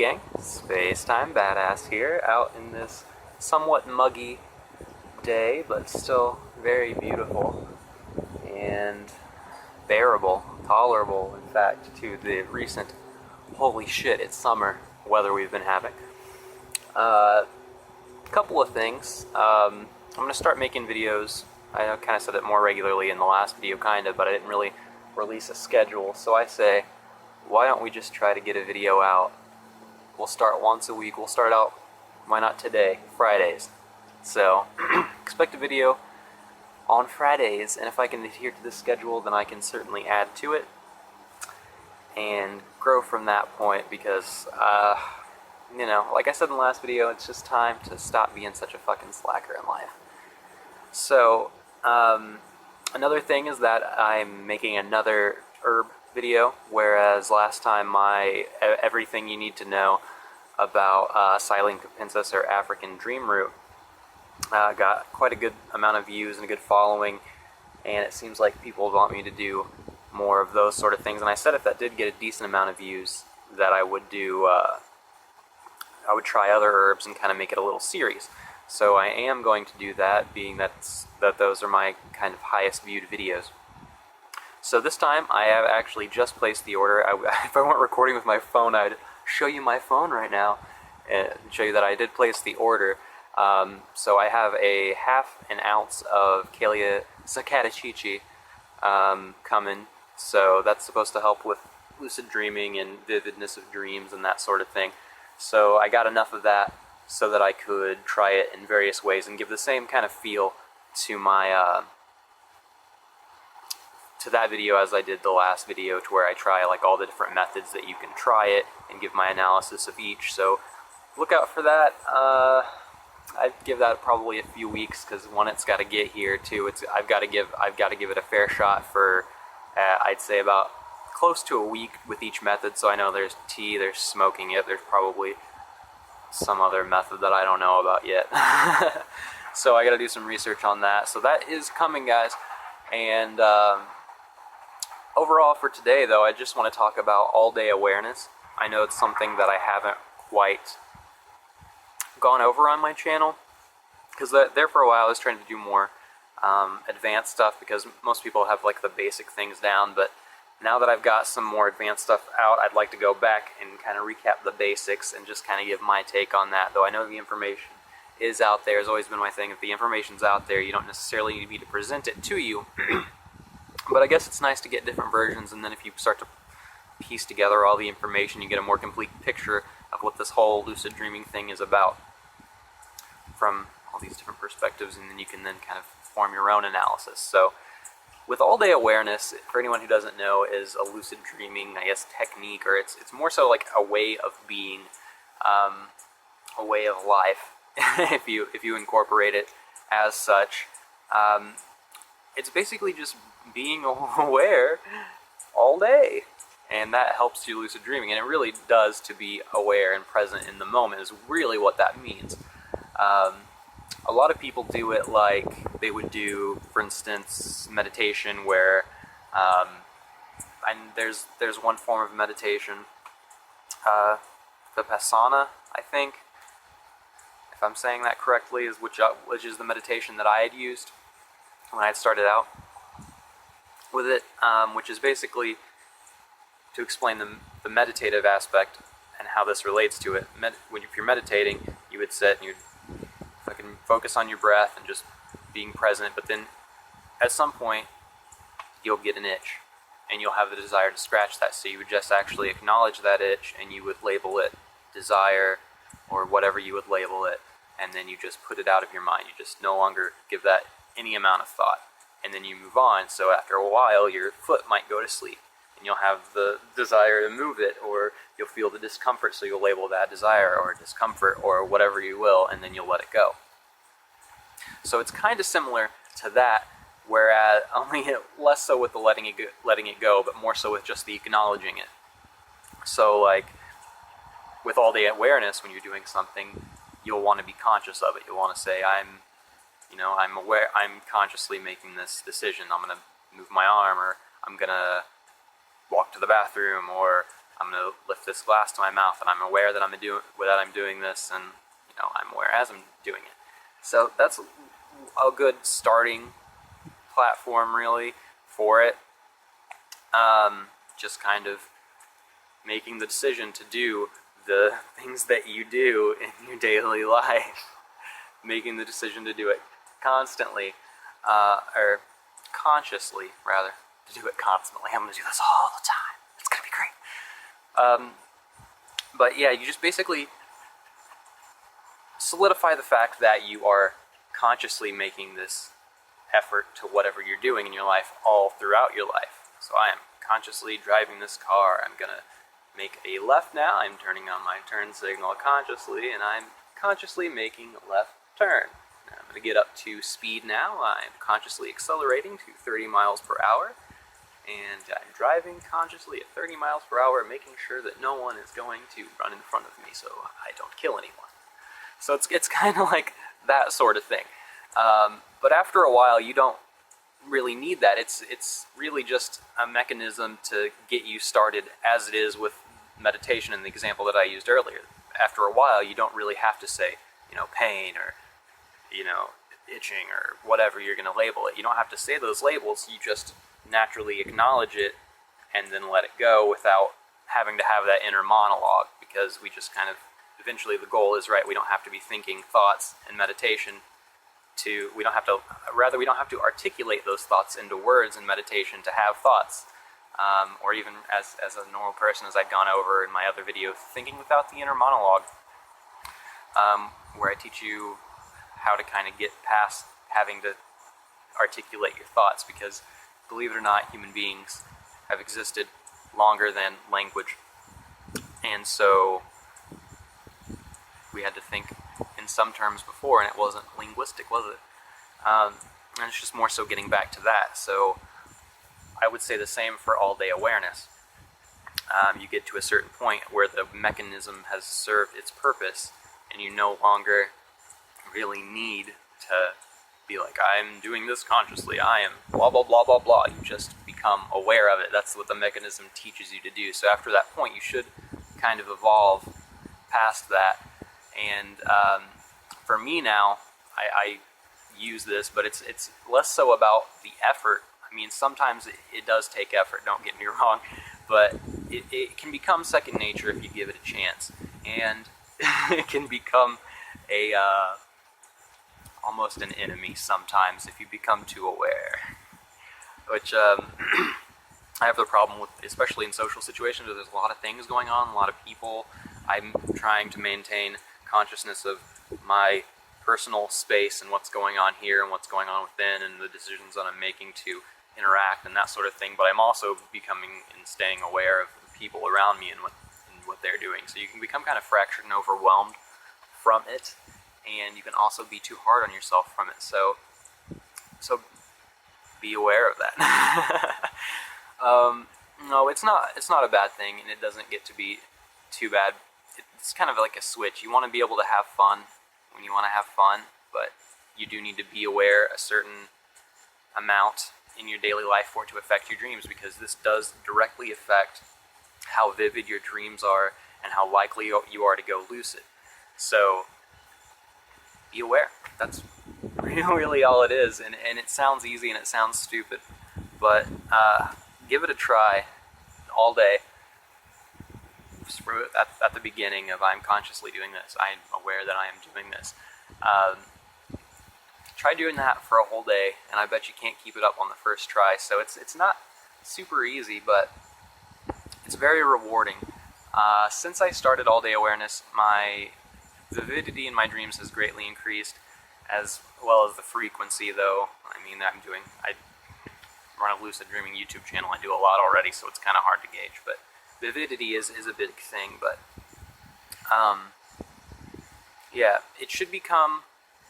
gang? Spacetime Badass here, out in this somewhat muggy day, but still very beautiful and bearable, tolerable, in fact, to the recent holy shit, it's summer weather we've been having. Couple of things. I'm going to start making videos. I kind of said it more regularly in the last video, but I didn't really release a schedule, so I say, why don't we just try to get a video out? We'll start once a week. We'll start out, why not today, Fridays. So, expect a video on Fridays, and if I can adhere to this schedule, then I can certainly add to it and grow from that point, because, you know, like I said in the last video, it's just time to stop being such a fucking slacker in life. So, another thing is that I'm making another herb video, whereas last time my everything you need to know about Silene capensis, or African dream root, got quite a good amount of views and a good following, and it seems like people want me to do more of those sort of things. And I said if that did get a decent amount of views, that I would do, I would try other herbs and kind of make it a little series. So I am going to do that, being that those are my kind of highest viewed videos. So this time I have actually just placed the order. If I weren't recording with my phone, I'd show you my phone right now and show you that I did place the order. So I have a half an ounce of Camellia Zacatichichi coming. So that's supposed to help with lucid dreaming and vividness of dreams and that sort of thing. So I got enough of that so that I could try it in various ways and give the same kind of feel to my to that video as I did the last video, to where I try like all the different methods that you can try it and give my analysis of each. So look out for that. I'd give that probably a few weeks, because one, it's got to get here. Two, I've got to give it a fair shot for I'd say about close to a week with each method. So I know there's tea, there's smoking it, there's probably some other method that I don't know about yet. So I got to do some research on that. So that is coming, guys. And overall for today, though, I just want to talk about all-day awareness. I know it's something that I haven't quite gone over on my channel, because there for a while I was trying to do more advanced stuff, because most people have like the basic things down, but now that I've got some more advanced stuff out, I'd like to go back and kind of recap the basics and just kind of give my take on that. Though I know the information is out there, has always been my thing. If the information's out there, you don't necessarily need me to present it to you. But I guess it's nice to get different versions, and then if you start to piece together all the information, you get a more complete picture of what this whole lucid dreaming thing is about from all these different perspectives, and then you can then kind of form your own analysis. So with all-day awareness, for anyone who doesn't know, is a lucid dreaming, I guess, technique, or it's more so like a way of being, a way of life, if you incorporate it as such. It's basically just being aware all day, and that helps you lucid dreaming. And it really does, to be aware and present in the moment is really what that means. A lot of people do it like they would do, for instance, meditation, where and there's one form of meditation, Vipassana, I think, if I'm saying that correctly, is which is the meditation that I had used when I had started out with it, which is basically, to explain the meditative aspect and how this relates to it. If you're meditating, you would sit and you'd fucking focus on your breath and just being present, but then at some point you'll get an itch and you'll have the desire to scratch that, so you would just actually acknowledge that itch and you would label it desire or whatever you would label it, and then you just put it out of your mind. You just no longer give that any amount of thought, and then you move on. So after a while your foot might go to sleep and you'll have the desire to move it, or you'll feel the discomfort, so you'll label that desire or discomfort or whatever you will, and then you'll let it go. So it's kind of similar to that, whereas only less so with the letting it go, but more so with just the acknowledging it. So like with all-day awareness, when you're doing something, you'll want to be conscious of it. You'll want to say, I'm aware, I'm consciously making this decision. I'm going to move my arm, or I'm going to walk to the bathroom, or I'm going to lift this glass to my mouth, and I'm aware that I'm doing this, and I'm aware as I'm doing it. So that's a good starting platform, really, for it. Just kind of making the decision to do the things that you do in your daily life. Making the decision to do it constantly, or consciously, rather, to do it constantly. I'm going to do this all the time. It's going to be great. But yeah, you just basically solidify the fact that you are consciously making this effort to whatever you're doing in your life all throughout your life. So I am consciously driving this car. I'm going to make a left now. I'm turning on my turn signal consciously, and I'm consciously making a left turn. Now I'm going to get up to speed now. I'm consciously accelerating to 30 miles per hour, and I'm driving consciously at 30 miles per hour, making sure that no one is going to run in front of me so I don't kill anyone. So it's kind of like that sort of thing. But after a while, you don't really need that. It's really just a mechanism to get you started, as it is with meditation in the example that I used earlier. After a while, you don't really have to say, pain or, itching or whatever you're going to label it. You don't have to say those labels. You just naturally acknowledge it and then let it go without having to have that inner monologue, because we just kind of, eventually the goal is, right, we don't have to be thinking thoughts in meditation we don't have to articulate those thoughts into words in meditation to have thoughts. Or even as a normal person, as I've gone over in my other video, thinking without the inner monologue, where I teach you how to kind of get past having to articulate your thoughts, because believe it or not, human beings have existed longer than language, and so we had to think in some terms before, and it wasn't linguistic, was it? And it's just more so getting back to that. So I would say the same for all-day awareness. You get to a certain point where the mechanism has served its purpose, and you no longer really need to be like, I'm doing this consciously, I am blah, blah, blah, blah, blah. You just become aware of it. That's what the mechanism teaches you to do. So after that point, you should kind of evolve past that. And for me now, I use this, but it's less so about the effort. I mean, sometimes it does take effort, don't get me wrong, but it can become second nature if you give it a chance. And it can become almost an enemy sometimes if you become too aware, which I have the problem with, especially in social situations where there's a lot of things going on, a lot of people. I'm trying to maintain consciousness of my personal space and what's going on here and what's going on within and the decisions that I'm making to interact and that sort of thing, but I'm also becoming and staying aware of the people around me and what they're doing. So you can become kind of fractured and overwhelmed from it, and you can also be too hard on yourself from it. So be aware of that. No, it's not a bad thing, and it doesn't get to be too bad. It's kind of like a switch. You want to be able to have fun when you want to have fun, but you do need to be aware a certain amount in your daily life for it to affect your dreams, because this does directly affect how vivid your dreams are and how likely you are to go lucid. So be aware. That's really all it is, and it sounds easy and it sounds stupid, but give it a try all day. At the beginning of I'm consciously doing this, I'm aware that I am doing this. Try doing that for a whole day, and I bet you can't keep it up on the first try. So it's not super easy, but it's very rewarding. Since I started all-day awareness, my vividity in my dreams has greatly increased, as well as the frequency, though. I mean, I run a Lucid Dreaming YouTube channel. I do a lot already, so it's kind of hard to gauge, but vividity is a big thing. But yeah, it should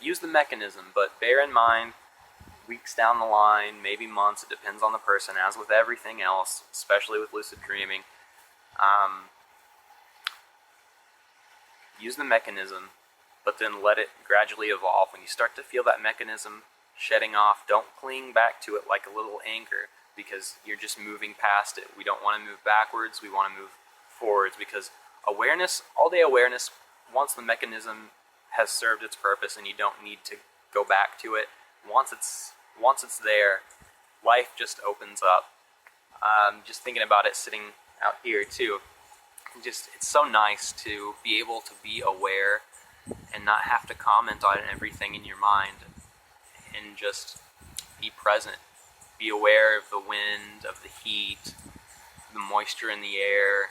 use the mechanism, but bear in mind, weeks down the line, maybe months, it depends on the person, as with everything else, especially with lucid dreaming. Use the mechanism, but then let it gradually evolve. When you start to feel that mechanism shedding off, don't cling back to it like a little anchor, because you're just moving past it. We don't want to move backwards, we want to move forwards, because awareness, all-day awareness, once the mechanism has served its purpose and you don't need to go back to it, once it's there, life just opens up. Just thinking about it sitting out here too, it's so nice to be able to be aware and not have to comment on everything in your mind, and just be present. Be aware of the wind, of the heat, the moisture in the air,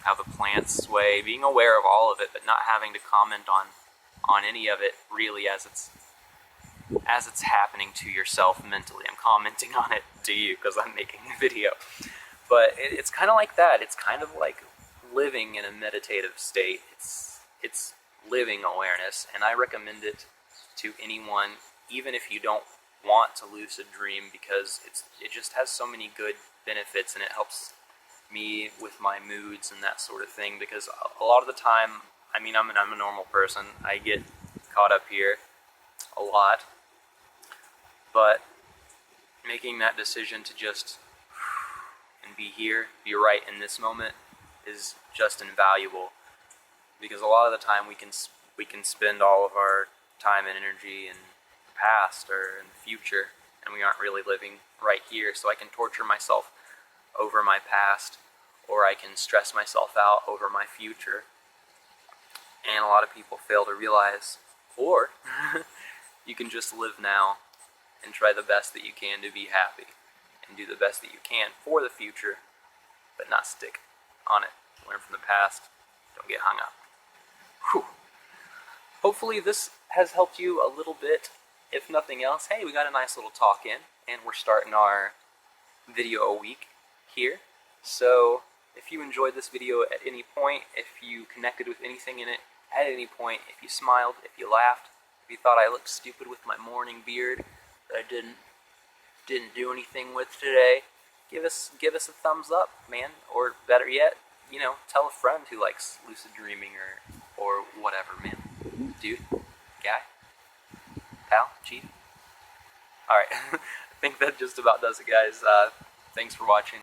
how the plants sway, being aware of all of it, but not having to comment on any of it really as it's happening to yourself mentally. I'm commenting on it to you because I'm making a video. But it's kind of like that. It's kind of like living in a meditative state. It's living awareness, and I recommend it to anyone, even if you don't want to lucid dream, because it just has so many good benefits, and it helps me with my moods and that sort of thing, because a lot of the time, I mean, I'm a normal person. I get caught up here a lot, but making that decision to just and be here, be right in this moment, is just invaluable, because a lot of the time we can spend all of our time and energy in the past or in the future, and we aren't really living right here. So I can torture myself over my past, or I can stress myself out over my future, and a lot of people fail to realize, or you can just live now and try the best that you can to be happy and do the best that you can for the future, but not stick on it. Learn from the past, don't get hung up. Whew. Hopefully this has helped you a little bit. If nothing else, hey, we got a nice little talk in, and we're starting our video a week here. So if you enjoyed this video at any point, if you connected with anything in it at any point, if you smiled, if you laughed, if you thought I looked stupid with my morning beard that I didn't do anything with today, give us a thumbs up, man. Or better yet, you know, tell a friend who likes lucid dreaming or whatever, man. Dude, guy, pal, chief. Alright, I think that just about does it, guys. Thanks for watching.